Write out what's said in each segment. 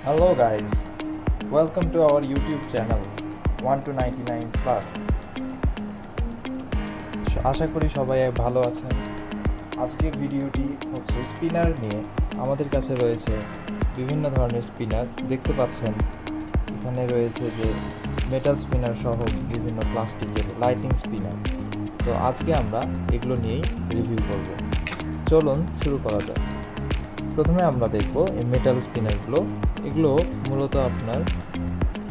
Hello guys, welcome to our YouTube channel 1 to 99 plus. আশা করি সবাই ভালো আছেন। আজকের ভিডিওটি হচ্ছে স্পিনার নিয়ে। আমাদের কাছে রয়েছে বিভিন্ন ধরনের স্পিনার, দেখতে পাচ্ছেন এখানে রয়েছে যে মেটাল স্পিনার সহ বিভিন্ন প্লাস্টিকের লাইটিং স্পিনার। তো আজকে আমরা এগুলো নিয়েই রিভিউ করব। চলুন শুরু করা যাক। প্রথমে আমরা দেখব এই মেটাল স্পিনারগুলো। এগুলো মূলত আপনার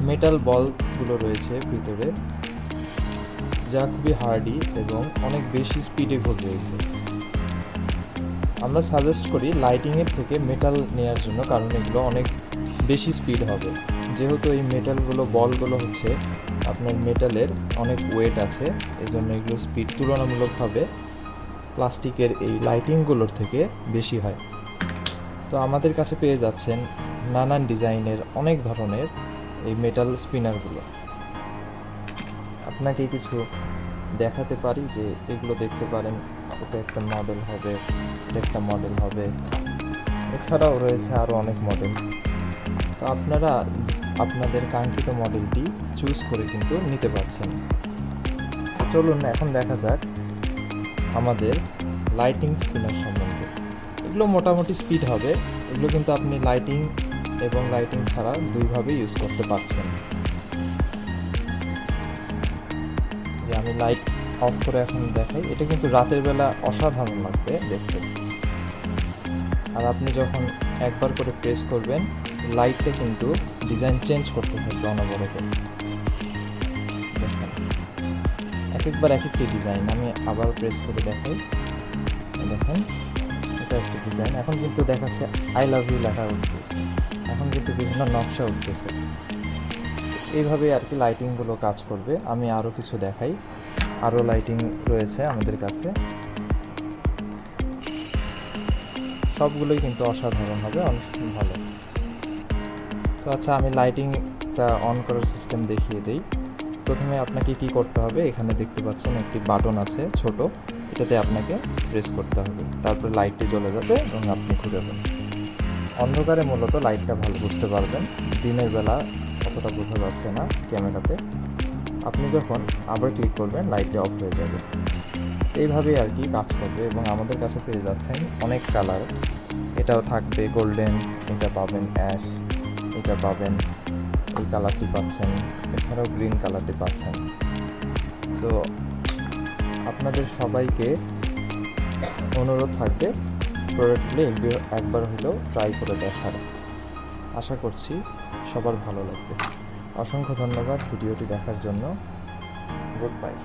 মেটাল বলগুলো রয়েছে ভিতরে, যা খুবই হার্ডি এবং অনেক বেশি স্পিডে ঘুরবে। এগুলো আমরা সাজেস্ট করি লাইটিংয়ের থেকে মেটাল নেওয়ার জন্য, কারণ এগুলো অনেক বেশি স্পিড হবে। যেহেতু এই মেটালগুলো বলগুলো হচ্ছে আপনার মেটালের অনেক ওয়েট আছে, এজন্য এগুলো স্পিড তুলনামূলকভাবে প্লাস্টিকের এই লাইটিংগুলোর থেকে বেশি হয়। তো আমাদের কাছে পেয়ে যাচ্ছেন নানান ডিজাইনের অনেক ধরনের এই মেটাল স্পিনারগুলো। আপনাকে কিছু দেখাতে পারি যে এগুলো দেখতে পারেন, এটা একটা মডেল হবে, এটা একটা মডেল হবে, এছাড়াও রয়েছে আরও অনেক মডেল। তো আপনারা আপনাদের কাঙ্ক্ষিত মডেলটি চুজ করে কিন্তু নিতে পারছেন। চলুন এখন দেখা যাক আমাদের লাইটিং স্পিনার সম্বন্ধে। এগুলো মোটামুটি স্পিড হবে। এগুলো কিন্তু আপনি লাইটিং এবং লাইটিং ছাড়া দুইভাবে ইউজ করতে পারছেন। যে আমি লাইট অফ করে এখন দেখাই, এটা কিন্তু রাতের বেলা অসাধারণ লাগবে দেখতে। আর আপনি যখন একবার করে প্রেস করবেন, লাইটটা কিন্তু ডিজাইন চেঞ্জ করতে থাকবে অনবরত। দেখেন এক একবার এক একটি ডিজাইন। আমি আবার প্রেস করে দেখাই, দেখেন এটা একটা ডিজাইন। এখন কিন্তু দেখাচ্ছে আই লাভ ইউ লেখা উঠতেছে, এখন কিন্তু বিভিন্ন নকশা উঠতেছে। এইভাবে আর কি লাইটিংগুলো কাজ করবে। আমি আরও কিছু দেখাই, আরও লাইটিং রয়েছে আমাদের কাছে, সবগুলোই কিন্তু অসাধারণ হবে, অনেক ভালো। তো আচ্ছা, আমি লাইটিংটা অন করার সিস্টেম দেখিয়ে দিই। প্রথমে আপনাকে কি করতে হবে, এখানে দেখতে পাচ্ছেন একটি বাটন আছে ছোট, এটাতে আপনাকে প্রেস করতে হবে, তারপরে লাইটটি জ্বলে যাবে এবং আপনি ঘুরাবেন। অন্ধকারে মূলত লাইটটা ভালো বুঝতে পারবেন, দিনের বেলা অতটা বোঝা যাচ্ছে না ক্যামেরাতে। আপনি যখন আবার ক্লিক করবেন, লাইটটা অফ হয়ে যাবে। এইভাবেই আর কি কাজ করবে। এবং আমাদের কাছে পেয়ে যাচ্ছেন অনেক কালার। এটাও থাকবে গোল্ডেন, এটা পাবেন অ্যাশ, এটা পাবেন, এই কালারটি পাচ্ছেন, এছাড়াও গ্রিন কালারটি পাচ্ছেন। তো আপনাদের সবাইকে অনুরোধ থাকবে প্রোডাক্টগুলো একবার হলেও ট্রাই করে দেখার। আশা করছি সবার ভালো লাগবে। অসংখ্য ধন্যবাদ ভিডিওটি দেখার জন্য। Good bye.